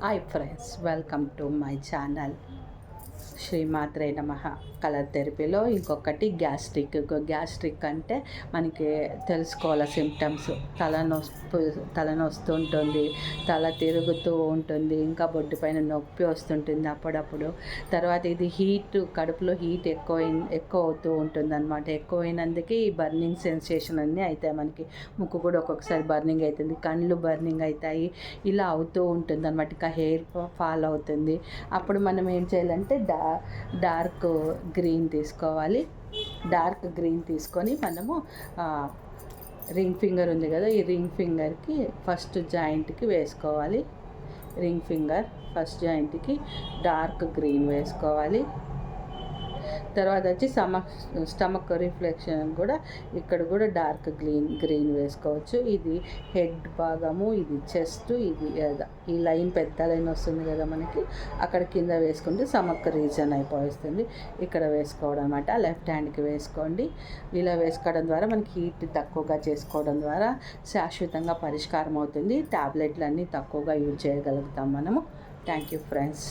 Hi friends, welcome to my channel. శ్రీమాత్రే నమః. Colour థెరపీలో ఇంకొకటి గ్యాస్ట్రిక్ అంటే మనకి తెలుసుకోవాలి సిమ్టమ్స్. తలనొస్తుంటుంది, తల తిరుగుతూ ఉంటుంది, ఇంకా బొడ్డు పైన నొప్పి వస్తుంటుంది అప్పుడప్పుడు. తర్వాత ఇది కడుపులో హీట్ ఎక్కువ అవుతూ ఉంటుంది అనమాట. ఎక్కువైనందుకే ఈ బర్నింగ్ సెన్సేషన్ అన్నీ అవుతాయి మనకి. ముక్కు కూడా ఒక్కొక్కసారి బర్నింగ్ అవుతుంది, కళ్ళు బర్నింగ్ అవుతాయి, ఇలా అవుతూ ఉంటుంది అనమాట. ఇంకా హెయిర్ ఫాల్ అవుతుంది. అప్పుడు మనం ఏం చేయాలంటే డార్క్ గ్రీన్ తీసుకోవాలి. డార్క్ గ్రీన్ తీసుకొని మనము రింగ్ ఫింగర్ ఉంది కదా, ఈ రింగ్ ఫింగర్కి ఫస్ట్ జాయింట్కి వేసుకోవాలి. రింగ్ ఫింగర్ ఫస్ట్ జాయింట్కి డార్క్ గ్రీన్ వేసుకోవాలి. తర్వాత వచ్చి స్టమక్ రిఫ్లెక్షన్ కూడా ఇక్కడ కూడా డార్క్ గ్రీన్ వేసుకోవచ్చు. ఇది హెడ్ భాగము, ఇది చెస్ట్, ఇది ఈ లైన్ పెద్ద లైన్ వస్తుంది కదా మనకి, అక్కడ కింద వేసుకుంటే స్టమక్ రీజన్ అయిపోతుంది. ఇక్కడ వేసుకోవడం అనమాట. లెఫ్ట్ హ్యాండ్కి వేసుకోండి. ఇలా వేసుకోవడం ద్వారా మనకి హీట్ తక్కువగా చేసుకోవడం ద్వారా శాశ్వతంగా పరిష్కారం అవుతుంది. ట్యాబ్లెట్లన్నీ తక్కువగా యూజ్ చేయగలుగుతాం మనము. Thank you friends.